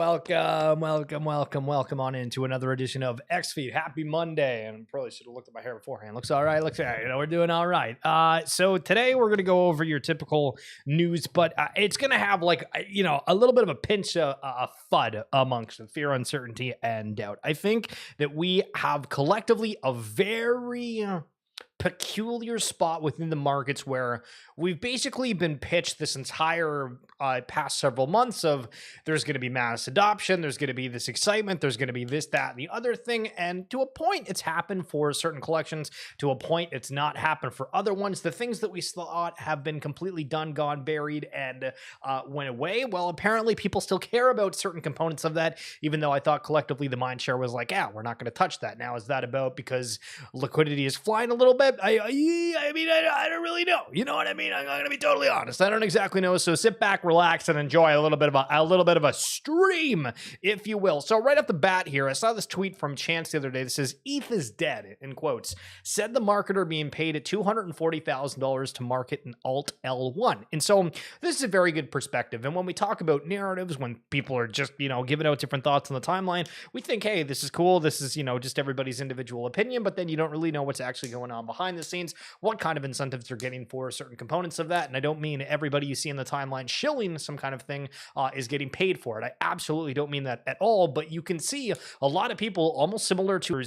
Welcome on into another edition of XFeed. Happy Monday. And probably should have looked at my hair beforehand. Looks all right. We're doing all right. So today we're going to go over your typical news, but it's going to have a little bit of a pinch of FUD amongst it, fear, uncertainty, and doubt. I think that we have collectively a very peculiar spot within the markets where we've basically been pitched this entire past several months of there's going to be mass adoption, there's going to be this excitement, there's going to be this, that, and the other thing. And to a point, it's happened for certain collections. To a point, it's not happened for other ones. The things that we thought have been completely done, gone, buried, and went away. Well, apparently people still care about certain components of that, even though I thought collectively the mind share was like, we're not going to touch that. Now, is that about because liquidity is flying a little bit? I don't really know. You know what I mean? I'm going to be totally honest. I don't exactly know. So sit back, relax, and enjoy a little bit of a stream, if you will. So right off the bat here, I saw this tweet from Chance the other day that says, "ETH is dead," in quotes. Said the marketer being paid at $240,000 to market an alt L1. And so this is a very good perspective. And when we talk about narratives, when people are just, giving out different thoughts on the timeline, we think, hey, this is cool. This is, just everybody's individual opinion, but then you don't really know what's actually going on behind the scenes, what kind of incentives they're getting for certain components of that. And I don't mean everybody you see in the timeline shilling some kind of thing is getting paid for it. I absolutely don't mean that at all, but you can see a lot of people almost similar to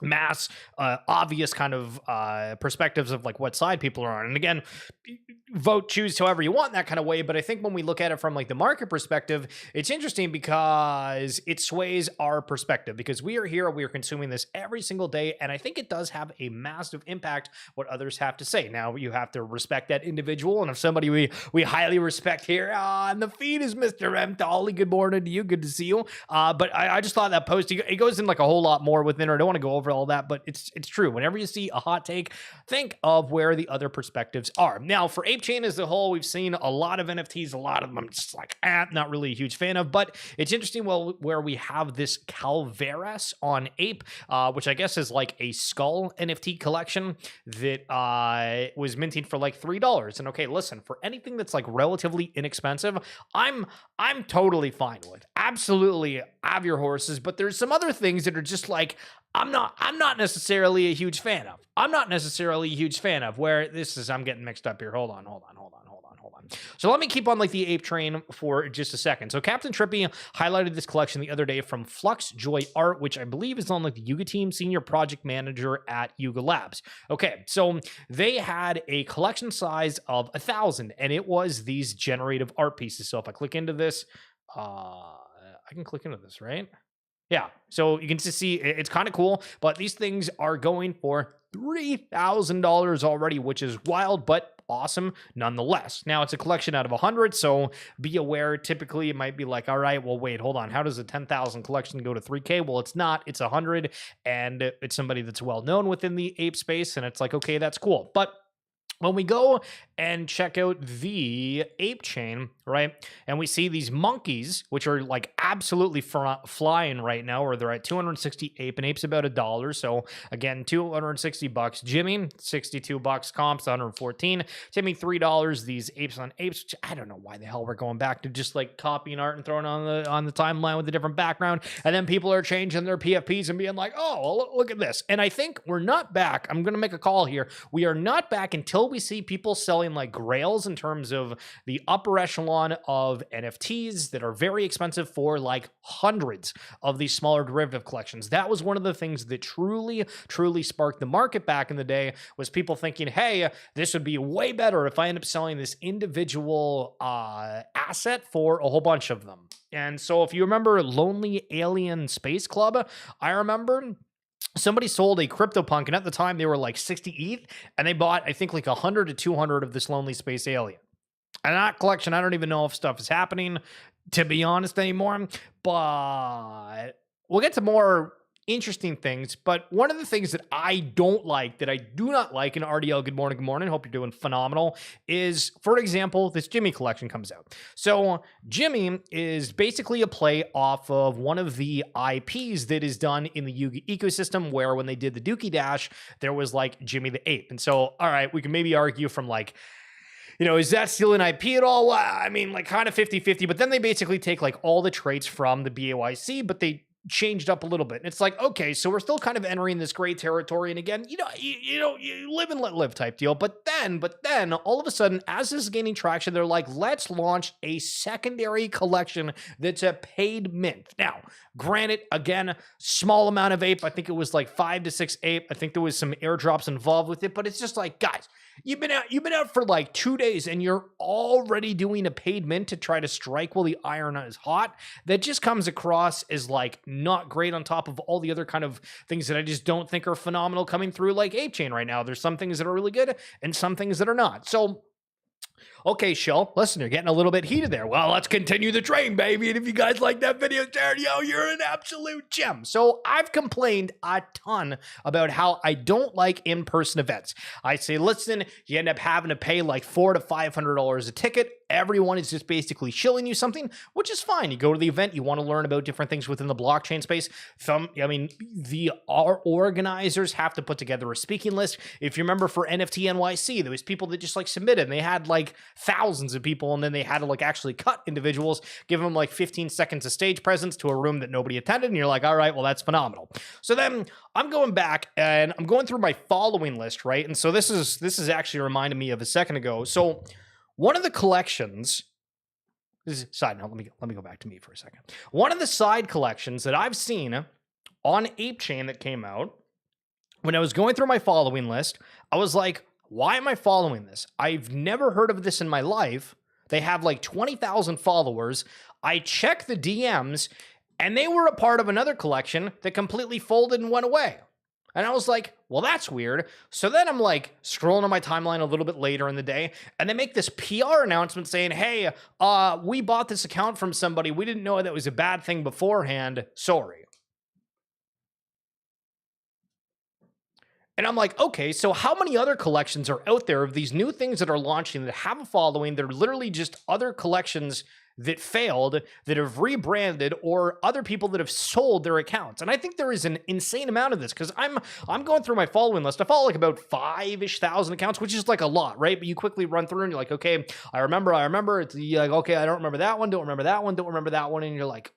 mass obvious kind of perspectives of like what side people are on. And again, choose however you want, that kind of way. But I think when we look at it from like the market perspective, it's interesting because it sways our perspective, because we are consuming this every single day. And I think it does have a massive impact what others have to say. Now you have to respect that individual. And if somebody we highly respect here on the feed is Mr. M. Dolly, good morning to you. Good to see you. But I just thought that post, it goes in like a whole lot more within, or I don't want to go over all that, but it's true. Whenever you see a hot take, think of where the other perspectives are. Now, for Ape Chain as a whole, we've seen a lot of NFTs, a lot of them I'm just like, not really a huge fan of, but it's interesting where we have this Calveras on Ape, which I guess is like a skull NFT collection that was minting for like $3. And okay, listen, for anything that's like relatively inexpensive, I'm totally fine with. Absolutely have your horses, but there's some other things that are just like, I'm not necessarily a huge fan of. Where this is, I'm getting mixed up here. Hold on. So let me keep on like the ape train for just a second. So Captain Trippy highlighted this collection the other day from Flux Joy Art, which I believe is on like the Yuga team, senior project manager at Yuga Labs. Okay, so they had a collection size of 1,000, and it was these generative art pieces. So if I click into this, I can click into this, right? Yeah, so you can just see it's kind of cool, but these things are going for $3,000 already, which is wild, but awesome nonetheless. Now, it's a collection out of 100, so be aware. Typically, it might be like, all right, well, wait, hold on. How does a 10,000 collection go to 3K? Well, it's not. It's 100, and it's somebody that's well-known within the ape space, and it's like, okay, that's cool. But when we go and check out the ape chain, right, and we see these monkeys, which are like absolutely flying right now, or they're at 260 ape, and ape's about $1. So again, $260. Jimmy, $62. Comps, 114. Timmy, $3. These apes on apes, which I don't know why the hell we're going back to just like copying art and throwing on the timeline with a different background. And then people are changing their PFPs and being like, oh, well, look at this. And I think we're not back. I'm going to make a call here. We are not back until we see people selling like grails in terms of the upper echelon of NFTs that are very expensive for like hundreds of these smaller derivative collections. That was one of the things that truly sparked the market back in the day, was people thinking, hey, this would be way better if I end up selling this individual asset for a whole bunch of them. And so if you remember Lonely Alien Space Club, I remember somebody sold a CryptoPunk, and at the time they were like 60 ETH, and they bought, I think, like 100 to 200 of this Lonely Space Alien. And that collection, I don't even know if stuff is happening, to be honest, anymore. But we'll get to more interesting things. But one of the things that I do not like, and RDL, good morning, hope you're doing phenomenal, is, for example, this Jimmy collection comes out. So Jimmy is basically a play off of one of the IPs that is done in the Yuga ecosystem, where when they did the Dookie Dash, there was like Jimmy the Ape. And so, all right, we can maybe argue from like is that stealing IP at all? Well, I mean, like kind of 50-50, but then they basically take like all the traits from the BAYC, but they changed up a little bit. And it's like, okay, so we're still kind of entering this gray territory. And again, you live and let live type deal. But then all of a sudden, as this is gaining traction, they're like, let's launch a secondary collection that's a paid mint. Now, granted, again, small amount of ape. I think it was like 5 to 6 ape. I think there was some airdrops involved with it, but it's just like, guys, you've been out for like 2 days and you're already doing a paid mint to try to strike while the iron is hot. That just comes across as like not great on top of all the other kind of things that I just don't think are phenomenal coming through like Ape Chain right now. There's some things that are really good and some things that are not. So okay, Shell, listen, you're getting a little bit heated there. Well, let's continue the train, baby. And if you guys like that video, Jared, you're an absolute gem. So I've complained a ton about how I don't like in-person events. I say, listen, you end up having to pay like $400 to $500 a ticket. Everyone is just basically shilling you something, which is fine. You go to the event, you want to learn about different things within the blockchain space. Our organizers have to put together a speaking list. If you remember for NFT NYC, there was people that just like submitted and they had like thousands of people, and then they had to like actually cut individuals, give them like 15 seconds of stage presence to a room that nobody attended, and you're like, all right, well, that's phenomenal. So then I'm going back and I'm going through my following list, right? And so this is actually reminding me of a second ago. So one of the collections, this is side note, let me go back to me for a second. One of the side collections that I've seen on Ape Chain that came out, when I was going through my following list, I was like, why am I following this? I've never heard of this in my life. They have like 20,000 followers. I check the DMs, and they were a part of another collection that completely folded and went away. And I was like, well, that's weird. So then I'm like scrolling on my timeline a little bit later in the day, and they make this PR announcement saying, hey, we bought this account from somebody. We didn't know that was a bad thing beforehand. Sorry. And I'm like, okay, so how many other collections are out there of these new things that are launching that have a following? They're literally just other collections that failed, that have rebranded, or other people that have sold their accounts. And I think there is an insane amount of this, because I'm going through my following list. I follow like about 5,000-ish accounts, which is like a lot, right? But you quickly run through and you're like, okay, I remember. It's like, okay, I don't remember that one, don't remember that one, don't remember that one. And you're like,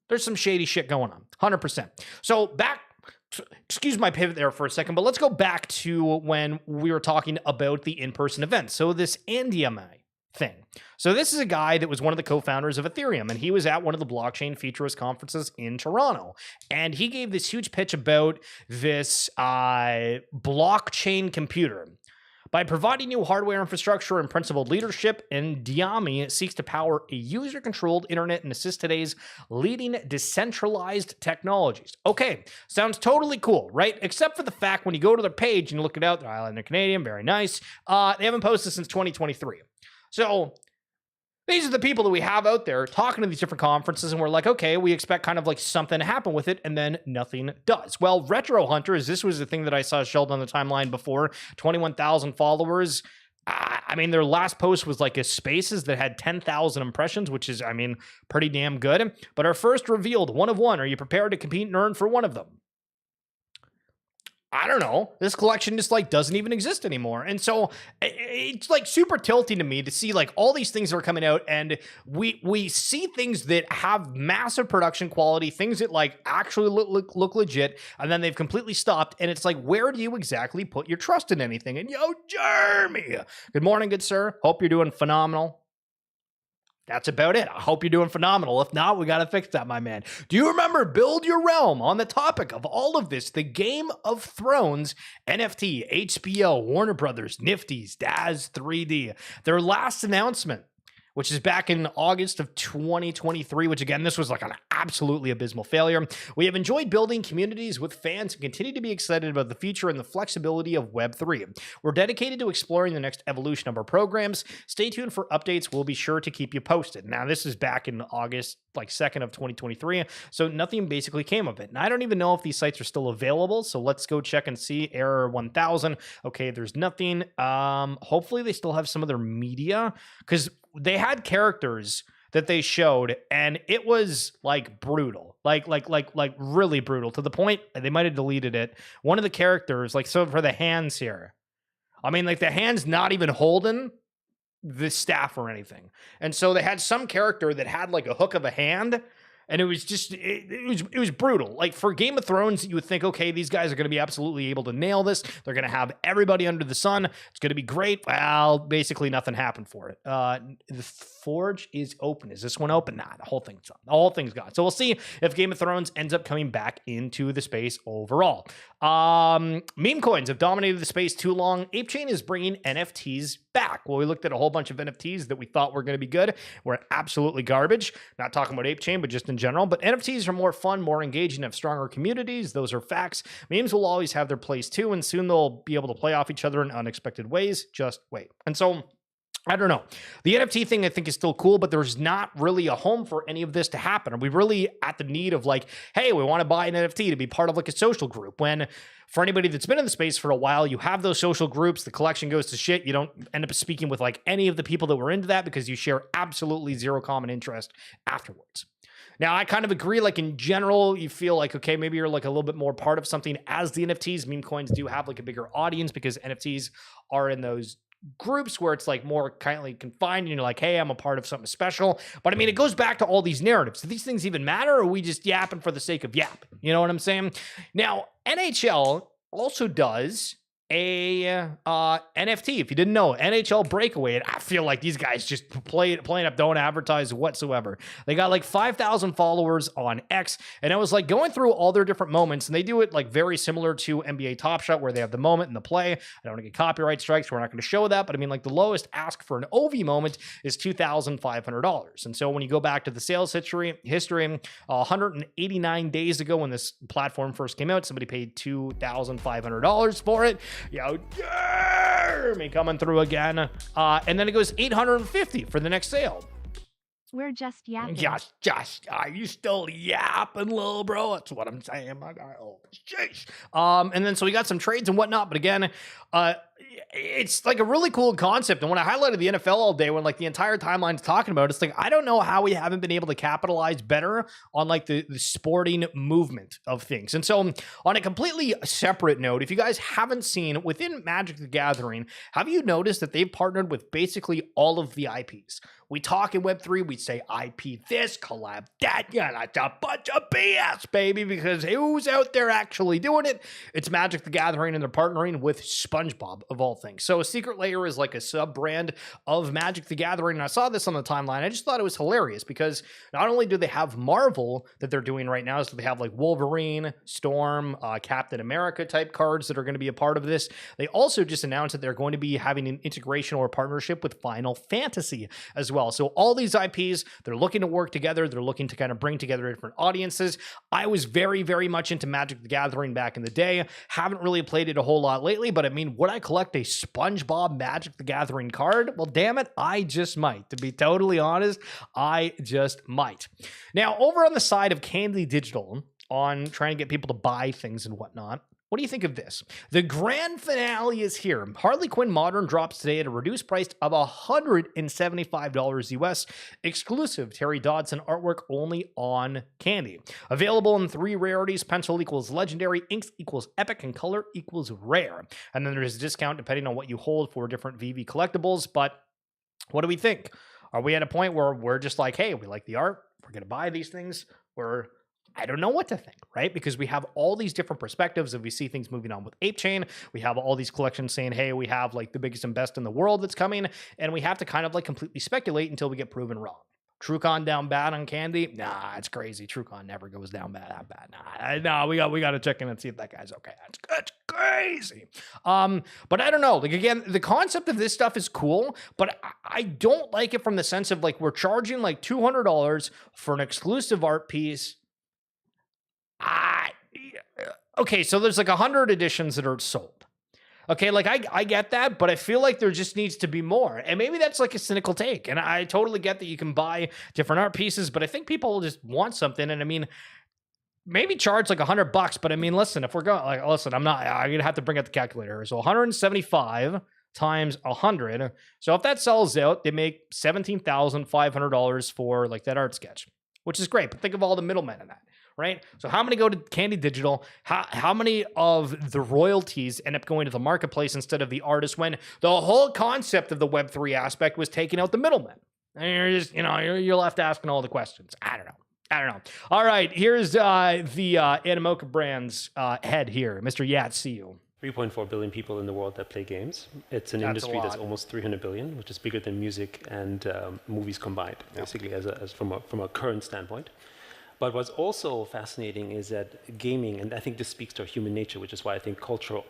there's some shady shit going on, 100%. So excuse my pivot there for a second, but let's go back to when we were talking about the in-person events. So this Andiame thing. So this is a guy that was one of the co-founders of Ethereum, and he was at one of the blockchain futurist conferences in Toronto. And he gave this huge pitch about this blockchain computer. By providing new hardware infrastructure and principled leadership, Andiame seeks to power a user-controlled internet and assist today's leading decentralized technologies. Okay, sounds totally cool, right? Except for the fact when you go to their page and you look it out, they're Island, they're Canadian, very nice. They haven't posted since 2023. So these are the people that we have out there talking to these different conferences, and we're like, okay, we expect kind of like something to happen with it, and then nothing does. Well, Retro Hunters, this was the thing that I saw shelled on the timeline before, 21,000 followers. I mean, their last post was like a Spaces that had 10,000 impressions, which is, I mean, pretty damn good. But our first revealed, one of one. Are you prepared to compete and earn for one of them? I don't know. This collection just like doesn't even exist anymore. And so it's like super tilting to me to see like all these things that are coming out, and we see things that have massive production quality, things that like actually look legit, and then they've completely stopped. And it's like, where do you exactly put your trust in anything? And Jeremy, good morning, good sir. Hope you're doing phenomenal. That's about it. I hope you're doing phenomenal. If not, we got to fix that, my man. Do you remember Build Your Realm? On the topic of all of this, the Game of Thrones, NFT, HBO, Warner Brothers, Nifty's, Daz 3D, their last announcement, which is back in August of 2023, which again, this was like an absolutely abysmal failure. We have enjoyed building communities with fans and continue to be excited about the future and the flexibility of Web3. We're dedicated to exploring the next evolution of our programs. Stay tuned for updates. We'll be sure to keep you posted. Now, this is back in August, like 2nd of 2023, so nothing basically came of it. And I don't even know if these sites are still available, so let's go check and see. Error 1000. Okay, there's nothing. Hopefully they still have some of their media, because they had characters that they showed, and it was like brutal, like really brutal, to the point they might have deleted it. One of the characters, like, so for the hands here, I mean, like the hand's not even holding the staff or anything. And so they had some character that had like a hook of a hand. And it was just, it was brutal. Like for Game of Thrones, you would think, okay, these guys are going to be absolutely able to nail this. They're going to have everybody under the sun. It's going to be great. Well, basically nothing happened for it. The Forge is open. Is this one open? Nah, the whole thing's on. The whole thing's gone. So we'll see if Game of Thrones ends up coming back into the space overall. Meme coins have dominated the space too long. ApeChain is bringing NFTs back. Well, we looked at a whole bunch of NFTs that we thought were going to be good. We're absolutely garbage. Not talking about ApeChain, but just in general. But NFTs are more fun, more engaging, have stronger communities. Those are facts. Memes will always have their place too, and soon they'll be able to play off each other in unexpected ways. Just wait. And so I don't know. The NFT thing I think is still cool, but there's not really a home for any of this to happen. Are we really at the need of like, hey, we want to buy an NFT to be part of like a social group? When for anybody that's been in the space for a while, you have those social groups, the collection goes to shit. You don't end up speaking with like any of the people that were into that because you share absolutely zero common interest afterwards. Now, I kind of agree, like in general, you feel like, okay, maybe you're like a little bit more part of something as the NFTs. Meme coins do have like a bigger audience because NFTs are in those groups where it's like more kindly confined and you're like, hey, I'm a part of something special. But I mean, it goes back to all these narratives. Do these things even matter, or are we just yapping for the sake of yapping? You know what I'm saying? Now, NHL also does a NFT. If you didn't know, NHL Breakaway, and I feel like these guys just playing up, don't advertise whatsoever. They got like 5,000 followers on X, and I was like going through all their different moments, and they do it like very similar to NBA Top Shot, where they have the moment and the play. I don't want to get copyright strikes, so we're not going to show that, but I mean, like the lowest ask for an OV moment is $2,500. And so when you go back to the sales history, 189 days ago when this platform first came out, somebody paid $2,500 for it. Yo, Jeremy coming through again. And then it goes $850 for the next sale. We're just yapping. Just, are you still yapping, little bro? That's what I'm saying, my guy. Oh, jeez. And then so we got some trades and whatnot, but again, it's like a really cool concept. And when I highlighted the NFL all day, when like the entire timeline's talking about it, it's like, I don't know how we haven't been able to capitalize better on like the sporting movement of things. And so on a completely separate note, if you guys haven't seen within Magic the Gathering, have you noticed that they've partnered with basically all of the IPs? We talk in Web3, we say IP this, collab that, yeah, that's a bunch of BS, baby, because who's out there actually doing it? It's Magic the Gathering, and they're partnering with SpongeBob, of all things. So a Secret Lair is like a sub-brand of Magic the Gathering, and I saw this on the timeline. I just thought it was hilarious, because not only do they have Marvel that they're doing right now, so they have like Wolverine, Storm, Captain America type cards that are going to be a part of this. They also just announced that they're going to be having an integration or partnership with Final Fantasy as well. So all these IPs, they're looking to work together. They're looking to kind of bring together different audiences. I was very, very much into Magic the Gathering back in the day. Haven't really played it a whole lot lately, but I mean, would I collect a SpongeBob Magic the Gathering card? Well, damn it, I just might. To be totally honest, I just might. Now, over on the side of Candy Digital, on trying to get people to buy things and whatnot, what do you think of this? The grand finale is here. Harley Quinn Modern drops today at a reduced price of $175 US, exclusive Terry Dodson artwork only on Candy. Available in 3 rarities: pencil equals legendary, inks equals epic, and color equals rare. And then there's a discount depending on what you hold for different VV collectibles. But what do we think? Are we at a point where we're just like, hey, we like the art, we're going to buy these things, or I don't know what to think, right? Because we have all these different perspectives. If we see things moving on with ApeChain, we have all these collections saying, hey, we have like the biggest and best in the world that's coming, and we have to kind of like completely speculate until we get proven wrong. TrueCon down bad on Candy? Nah, it's crazy. TrueCon never goes down that bad. Nah, we got to check in and see if that guy's okay. That's crazy. But I don't know. Like, again, the concept of this stuff is cool, but I don't like it from the sense of like we're charging like $200 for an exclusive art piece. Okay, so there's like 100 editions that are sold. Okay, like I get that, but I feel like there just needs to be more. And maybe that's like a cynical take. And I totally get that you can buy different art pieces, but I think people just want something. And I mean, maybe charge like $100, but I mean, listen, if we're going, like, listen, I'm gonna have to bring out the calculator. So 175 times 100. So if that sells out, they make $17,500 for like that art sketch, which is great. But think of all the middlemen in that. right? So how many go to Candy Digital? How many of the royalties end up going to the marketplace instead of the artist when the whole concept of the Web3 aspect was taking out the middlemen? And you're just, you're left asking all the questions. I don't know. All right, here's the Animoca Brands head here, Mr. Yat. See you. 3.4 billion people in the world that play games. It's an industry that's almost 300 billion, which is bigger than music and movies combined, basically, as from a current standpoint. But what's also fascinating is that gaming, and I think this speaks to our human nature, which is why I think culture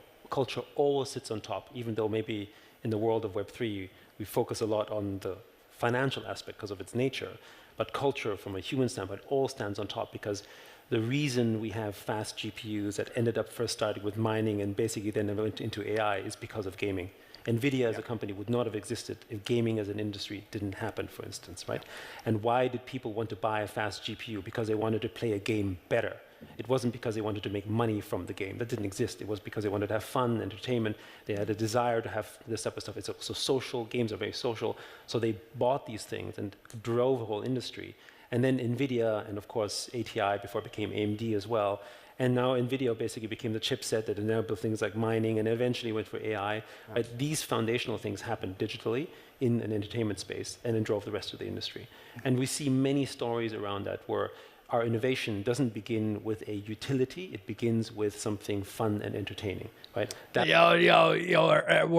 always sits on top, even though maybe in the world of Web3, we focus a lot on the financial aspect because of its nature. But culture, from a human standpoint, all stands on top because the reason we have fast GPUs that ended up first starting with mining and basically then went into AI is because of gaming. NVIDIA as a company would not have existed if gaming as an industry didn't happen, for instance, right? And why did people want to buy a fast GPU? Because they wanted to play a game better. It wasn't because they wanted to make money from the game. That didn't exist. It was because they wanted to have fun, entertainment. They had a desire to have this type of stuff. It's also social. Games are very social. So they bought these things and drove the whole industry. And then NVIDIA, and of course ATI before it became AMD as well. And now NVIDIA basically became the chipset that enabled things like mining and eventually went for AI. Right? These foundational things happened digitally in an entertainment space and then drove the rest of the industry. And we see many stories around that where our innovation doesn't begin with a utility, it begins with something fun and entertaining, right? Were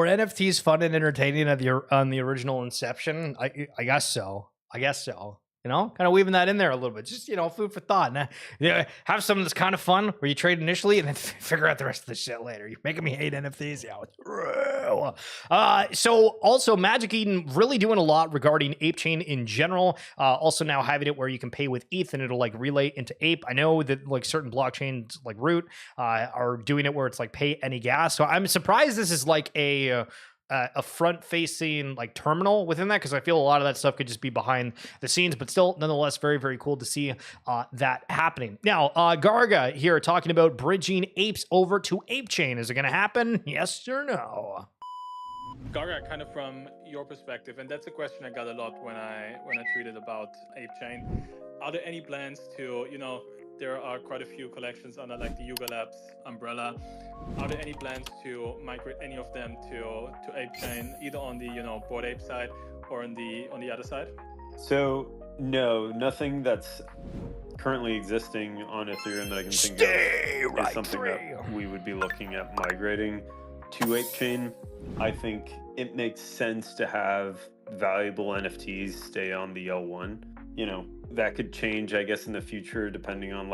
NFTs fun and entertaining on the original inception? I guess so. Kind of weaving that in there a little bit. Just, food for thought. And, have something that's kind of fun where you trade initially and then figure out the rest of the shit later. You're making me hate NFTs. Yeah, it's real. So also Magic Eden really doing a lot regarding Ape Chain in general. Also now having it where you can pay with ETH and it'll like relay into Ape. I know that like certain blockchains like Root are doing it where it's like pay any gas. So I'm surprised this is like a front-facing like terminal within that, because I feel a lot of that stuff could just be behind the scenes, but still nonetheless very, very cool to see that happening. Now, Garga here talking about bridging apes over to Ape Chain. Is it going to happen? Yes or no? Garga, kind of from your perspective, and that's a question I got a lot when I tweeted about Ape Chain. Are there any plans to, there are quite a few collections under like the Yuga Labs umbrella. Are there any plans to migrate any of them to Ape Chain, either on the Bored Ape side or on the other side? So no, nothing that's currently existing on Ethereum that I can think of is something that we would be looking at migrating to Ape Chain. I think it makes sense to have valuable NFTs stay on the L1. That could change, I guess, in the future, depending on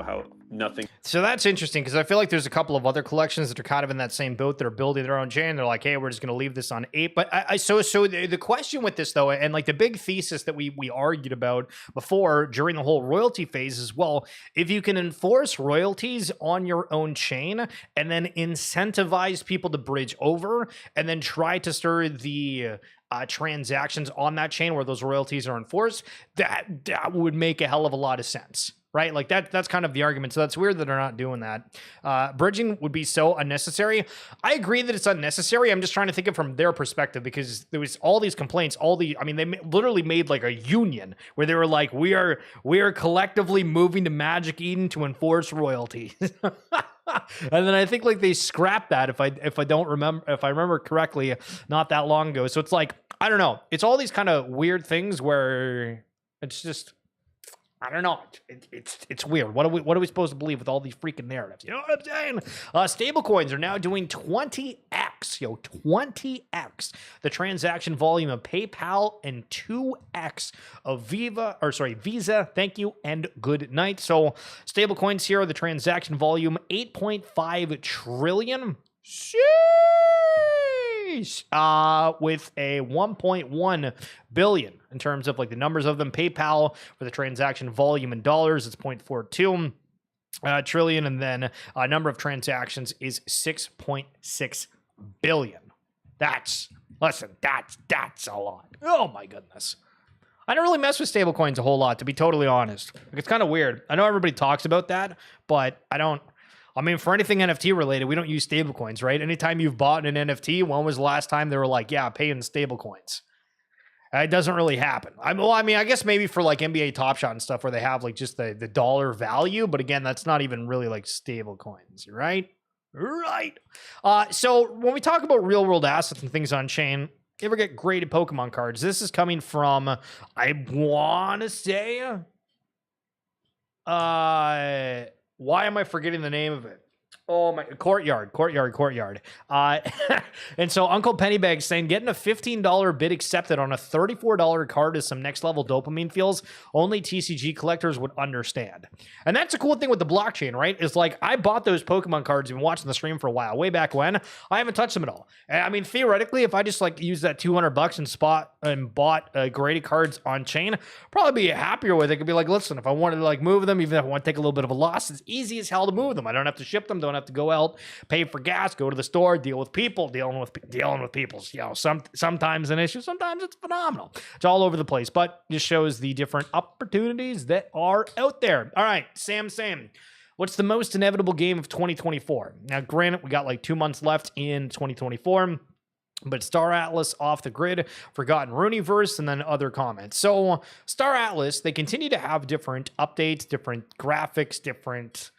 how nothing. So that's interesting, because I feel like there's a couple of other collections that are kind of in that same boat that are building their own chain. They're like, hey, we're just going to leave this on Ape. But so the question with this, though, and like the big thesis that we argued about before during the whole royalty phase is, well, if you can enforce royalties on your own chain and then incentivize people to bridge over and then try to stir the transactions on that chain where those royalties are enforced, that would make a hell of a lot of sense, right? Like that's kind of the argument. So that's weird that they're not doing that. Bridging would be so unnecessary. I agree that it's unnecessary. I'm just trying to think of from their perspective, because there was all these complaints, they literally made like a union where they were like, we are collectively moving to Magic Eden to enforce royalties. And then I think like they scrapped that if I remember correctly, not that long ago. So it's like, I don't know. It's all these kind of weird things where it's just, I don't know. It's weird. What are we supposed to believe with all these freaking narratives? You know what I'm saying? Stable coins are now doing 20x, 20x the transaction volume of PayPal and 2x of Visa. Thank you and good night. So stable coins here, the transaction volume 8.5 trillion. With a 1.1 billion in terms of like the numbers of them. PayPal for the transaction volume in dollars, it's 0.42 trillion, and then number of transactions is 6.6 billion. That's a lot. Oh my goodness. I don't really mess with stablecoins a whole lot, to be totally honest. Like, it's kind of weird. I know everybody talks about that, but I don't. I mean, for anything NFT related, we don't use stablecoins, right? Anytime you've bought an NFT, when was the last time they were like, yeah, pay in stablecoins? It doesn't really happen. I mean, I guess maybe for like NBA Top Shot and stuff where they have like just the dollar value, but again, that's not even really like stable coins, right? Right. So when we talk about real world assets and things on chain, you ever get graded Pokemon cards? This is coming from, I want to say, why am I forgetting the name of it? Oh my, Courtyard. And so Uncle Pennybags saying getting a $15 bid accepted on a $34 card is some next level dopamine feels only TCG collectors would understand. And that's a cool thing with the blockchain, right? Is like I bought those Pokemon cards, been watching the stream for a while, way back when. I haven't touched them at all. And I mean, theoretically, if I just like use that $200 and bought graded cards on chain, probably be happier with it. Could be like, listen, if I wanted to like move them, even if I want to take a little bit of a loss, it's easy as hell to move them. I don't have to ship them, don't have to go out, pay for gas, go to the store, deal with people, dealing with people's, sometimes an issue, sometimes it's phenomenal. It's all over the place, but just shows the different opportunities that are out there. All right, Sam, what's the most inevitable game of 2024? Now, granted, we got like 2 months left in 2024, but Star Atlas, Off the Grid, Forgotten Rooneyverse, and then other comments. So Star Atlas, they continue to have different updates, different graphics, different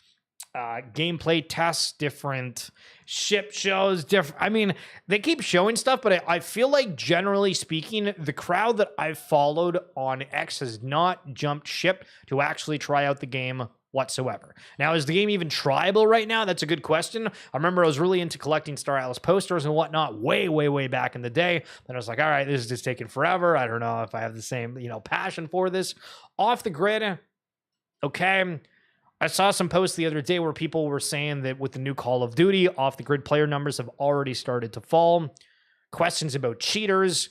gameplay tests, different ship shows, I mean, they keep showing stuff, but I feel like generally speaking, the crowd that I've followed on X has not jumped ship to actually try out the game whatsoever. Now, is the game even tryable right now? That's a good question. I remember I was really into collecting Star Atlas posters and whatnot way back in the day. Then I was like, all right, this is just taking forever. I don't know if I have the same, passion for this. Off the Grid, okay. I saw some posts the other day where people were saying that with the new Call of Duty, Off the Grid player numbers have already started to fall. Questions about cheaters,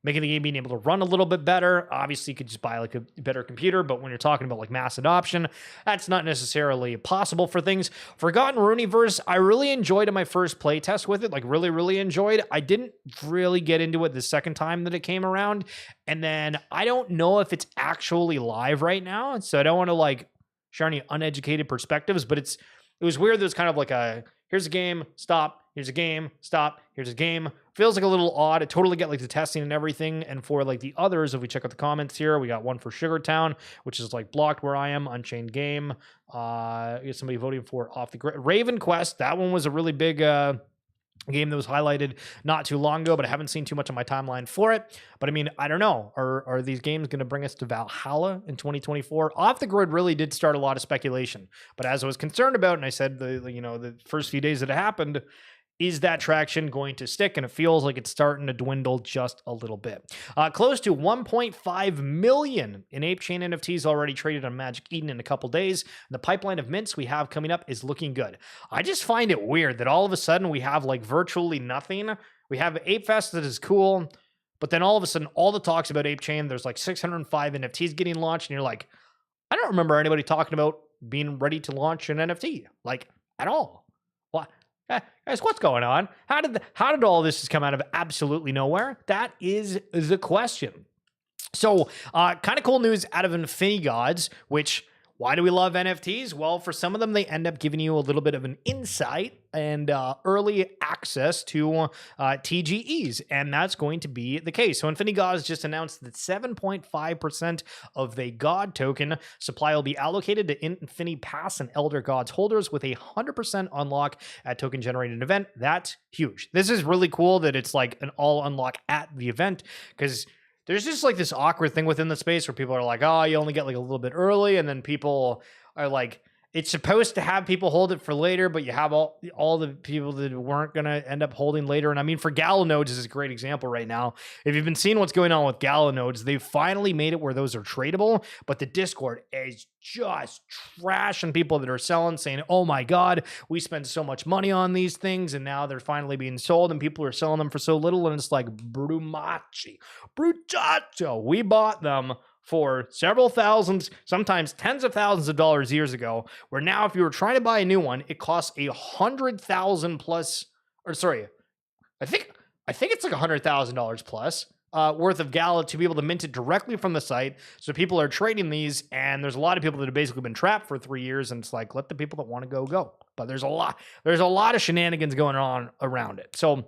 making the game being able to run a little bit better. Obviously, you could just buy like a better computer, but when you're talking about like mass adoption, that's not necessarily possible for things. Forgotten Rooneyverse, I really enjoyed in my first playtest with it, like really enjoyed. I didn't really get into it the second time that it came around. And then I don't know if it's actually live right now, so I don't want to like share any uneducated perspectives, but it was weird. There's kind of like here's a game, stop, here's a game, stop, here's a game. Feels like a little odd. I totally get like the testing and everything. And for like the others, if we check out the comments here, we got one for Sugartown, which is like blocked where I am, Unchained Game. Get somebody voting for Off the Grid. Raven Quest, that one was a really big game that was highlighted not too long ago, but I haven't seen too much on my timeline for it. But I mean, I don't know. Are these games going to bring us to Valhalla in 2024? Off the Grid really did start a lot of speculation. But as I was concerned about, and I said the first few days that it happened, is that traction going to stick? And it feels like it's starting to dwindle just a little bit. Close to 1.5 million in Ape Chain NFTs already traded on Magic Eden in a couple days. And the pipeline of mints we have coming up is looking good. I just find it weird that all of a sudden we have like virtually nothing. We have Ape Fest that is cool, but then all of a sudden all the talks about Ape Chain, there's like 605 NFTs getting launched, and you're like, I don't remember anybody talking about being ready to launch an NFT, like at all. What? Guys, what's going on? How did all this come out of absolutely nowhere? That is the question. So, kind of cool news out of Infinity Gods, which, why do we love NFTs? Well, for some of them, they end up giving you a little bit of an insight and early access to TGEs, and that's going to be the case. So Infinity Gods just announced that 7.5% of the God token supply will be allocated to Infinity Pass and Elder Gods holders with a 100% unlock at token generated event. That's huge. This is really cool that it's like an all unlock at the event, because there's just like this awkward thing within the space where people are like, oh, you only get like a little bit early. And then people are like, it's supposed to have people hold it for later, but you have all the people that weren't going to end up holding later. And I mean, for Gala nodes is a great example right now. If you've been seeing what's going on with Gala nodes, they've finally made it where those are tradable, but the Discord is just trashing people that are selling, saying, oh my God, we spend so much money on these things, and now they're finally being sold, and people are selling them for so little, and it's like, brumacho, we bought them for several thousands, sometimes tens of thousands of dollars years ago, where now if you were trying to buy a new one, it costs $100,000 plus, or sorry, I think it's like $100,000 plus worth of Gala to be able to mint it directly from the site. So people are trading these, and there's a lot of people that have basically been trapped for 3 years, and it's like, let the people that want to go. But there's a lot of shenanigans going on around it. So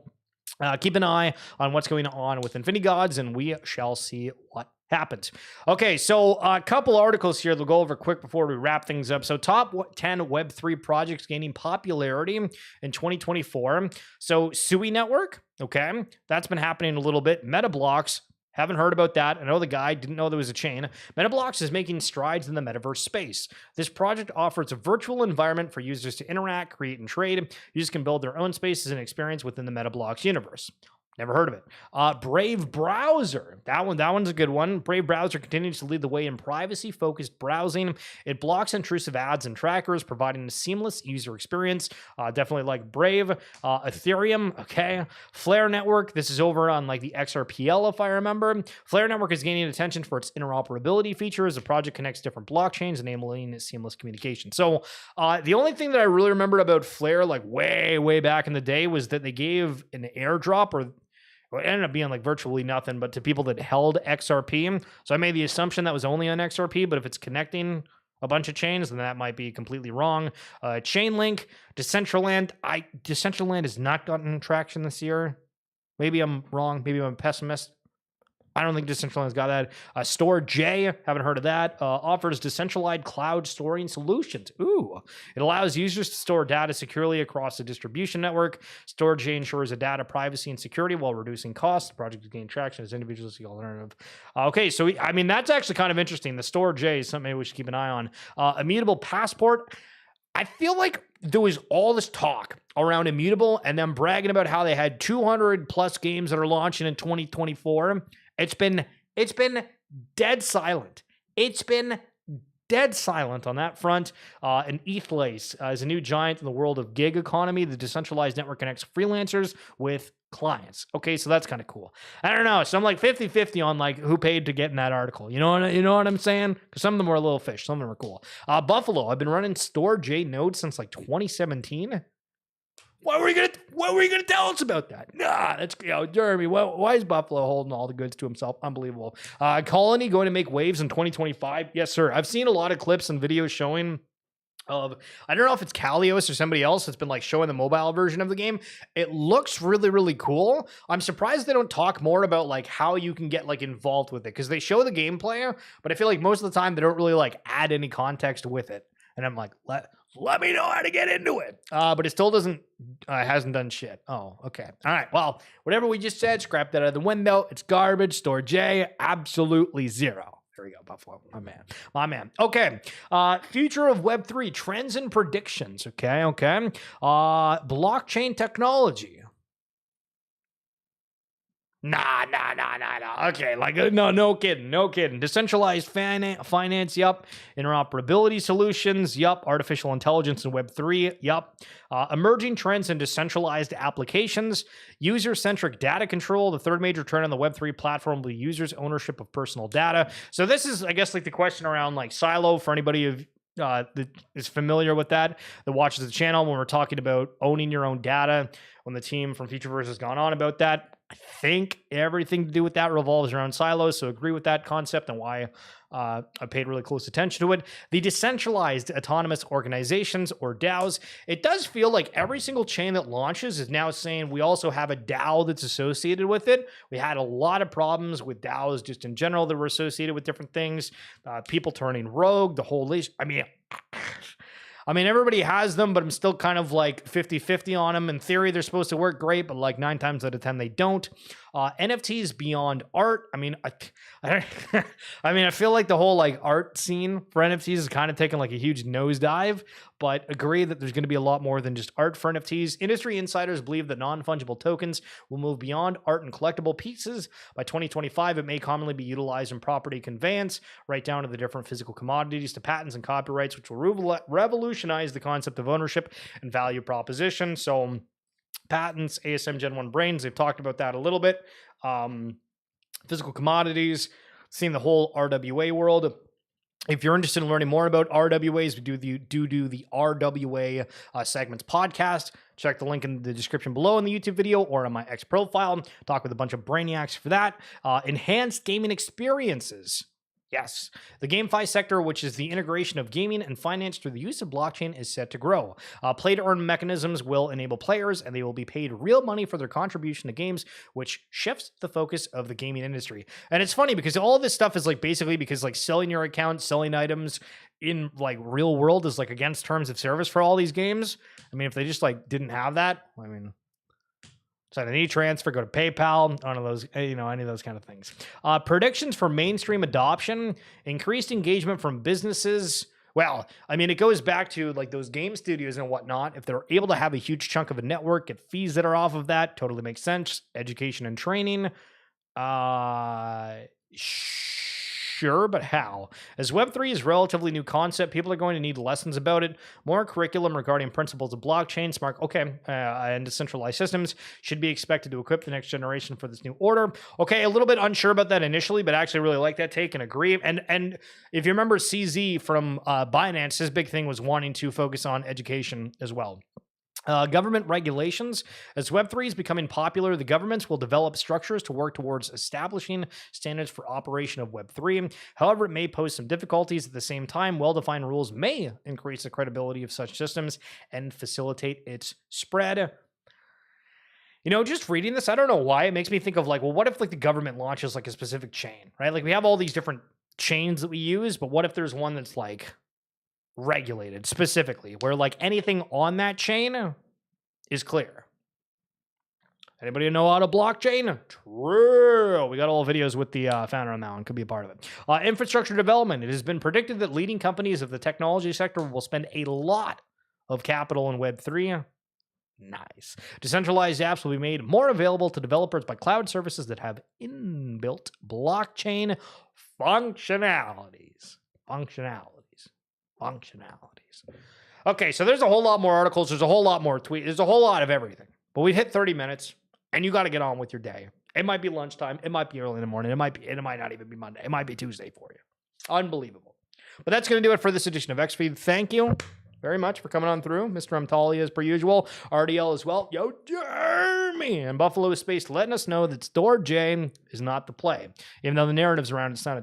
Keep an eye on what's going on with Infinity Gods, and we shall see what happens. Okay, so a couple articles here they'll go over quick before we wrap things up. So top 10 Web3 projects gaining popularity in 2024. So Sui Network, okay, that's been happening a little bit. Metablocks, haven't heard about that. I know the guy didn't know there was a chain. Metablocks is making strides in the metaverse space. This project offers a virtual environment for users to interact, create, and trade. Users can build their own spaces and experience within the Metablocks universe. Never heard of it. Brave Browser. That one's a good one. Brave Browser continues to lead the way in privacy-focused browsing. It blocks intrusive ads and trackers, providing a seamless user experience. Definitely like Brave. Ethereum, okay. Flare Network. This is over on like the XRPL, if I remember. Flare Network is gaining attention for its interoperability features. The project connects different blockchains, enabling seamless communication. So the only thing that I really remembered about Flare, like way back in the day, was that they gave an airdrop, or it ended up being like virtually nothing, but to people that held XRP. So I made the assumption that was only on XRP, but if it's connecting a bunch of chains, then that might be completely wrong. Chainlink, Decentraland. Decentraland has not gotten traction this year. Maybe I'm wrong. Maybe I'm a pessimist. I don't think Decentraland's got that. StoreJ, haven't heard of that. Offers decentralized cloud storing solutions. Ooh. It allows users to store data securely across the distribution network. StoreJ ensures a data privacy and security while reducing costs. The project is gaining traction as individuals seek alternative. Okay, so I mean, that's actually kind of interesting. The StoreJ is something maybe we should keep an eye on. Immutable Passport. I feel like there was all this talk around Immutable and them bragging about how they had 200 plus games that are launching in 2024. It's been dead silent. It's been dead silent on that front. And Ethlace is a new giant in the world of gig economy. The decentralized network connects freelancers with clients. Okay, so that's kind of cool. I don't know. So I'm like 50-50 on like who paid to get in that article. You know what I'm saying? Because some of them were a little fish. Some of them are cool. Buffalo. I've been running StoreJ nodes since like 2017. What were you gonna tell us about that? Nah, that's Jeremy. Why is Buffalo holding all the goods to himself? Unbelievable. Colony going to make waves in 2025. Yes, sir. I've seen a lot of clips and videos showing of, I don't know if it's Kalios or somebody else that's been like showing the mobile version of the game. It looks really cool. I'm surprised they don't talk more about like how you can get like involved with it, because they show the gameplay, but I feel like most of the time they don't really like add any context with it. And I'm like, let me know how to get into it. But it still hasn't done shit. Oh, okay. All right. Well, whatever we just said, scrap that out of the window. It's garbage. StoreJ, absolutely zero. There we go, Buffalo. My man. Okay. Future of Web3, trends and predictions. Okay. Blockchain technology. Nah. Okay, like no kidding. Decentralized finance, yup. Interoperability solutions, yup. Artificial intelligence and Web3, yup. Emerging trends in decentralized applications. User-centric data control. The third major trend on the Web3 platform will be users' ownership of personal data. So this is, I guess, like the question around like Silo for anybody that is familiar with that watches the channel when we're talking about owning your own data. When the team from Futureverse has gone on about that, I think everything to do with that revolves around silos, so agree with that concept and why I paid really close attention to it. The decentralized autonomous organizations, or DAOs, it does feel like every single chain that launches is now saying we also have a DAO that's associated with it. We had a lot of problems with DAOs just in general that were associated with different things. People turning rogue, the whole list. I mean, everybody has them, but I'm still kind of like 50-50 on them. In theory, they're supposed to work great, but like 9 times out of 10, they don't. NFTs beyond art. I mean, I feel like the whole like art scene for NFTs is kind of taking like a huge nosedive, but agree that there's going to be a lot more than just art for NFTs. Industry insiders believe that non-fungible tokens will move beyond art and collectible pieces. By 2025, it may commonly be utilized in property conveyance, right down to the different physical commodities to patents and copyrights, which will revolutionize the concept of ownership and value proposition. So patents, ASM Gen 1 brains, they've talked about that a little bit. Physical commodities, seeing the whole RWA world. If you're interested in learning more about RWAs, we do the RWA segments podcast. Check the link in the description below in the YouTube video or on my X profile. Talk with a bunch of brainiacs for that. Enhanced gaming experiences. Yes. The GameFi sector, which is the integration of gaming and finance through the use of blockchain, is set to grow. Play-to-earn mechanisms will enable players, and they will be paid real money for their contribution to games, which shifts the focus of the gaming industry. And it's funny because all this stuff is like basically because like selling your account, selling items in like real world is like against terms of service for all these games. I mean, if they just like didn't have that, I mean... Sign an e-transfer, go to PayPal, one of those, any of those kind of things. Predictions for mainstream adoption, increased engagement from businesses. Well, I mean, it goes back to like those game studios and whatnot. If they're able to have a huge chunk of a network, get fees that are off of that, totally makes sense. Education and training. Sure, but how? As Web3 is a relatively new concept, people are going to need lessons about it. More curriculum regarding principles of blockchain, and decentralized systems should be expected to equip the next generation for this new order. Okay, a little bit unsure about that initially, but actually really like that take and agree. And if you remember CZ from Binance, his big thing was wanting to focus on education as well. Government regulations. As Web3 is becoming popular, the governments will develop structures to work towards establishing standards for operation of Web3. However, it may pose some difficulties. At the same time, well-defined rules may increase the credibility of such systems and facilitate its spread. Just reading this, I don't know why. It makes me think of like, well, what if like the government launches like a specific chain, right? Like we have all these different chains that we use, but what if there's one that's like regulated specifically, where like anything on that chain is clear? Anybody know how to blockchain? True. We got all videos with the founder on that one. Could be a part of it. Infrastructure development. It has been predicted that leading companies of the technology sector will spend a lot of capital in Web3. Nice. Decentralized apps will be made more available to developers by cloud services that have inbuilt blockchain functionalities. Okay, so there's a whole lot more articles. There's a whole lot more tweets. There's a whole lot of everything. But we've hit 30 minutes, and you got to get on with your day. It might be lunchtime. It might be early in the morning. It might not even be Monday. It might be Tuesday for you. Unbelievable. But that's going to do it for this edition of XFeed. Thank you very much for coming on through. Mr. Umtali, as per usual. RDL as well. Yo, Jeremy. And Buffalo Space letting us know that Store J is not the play. Even though the narratives around it sounded good.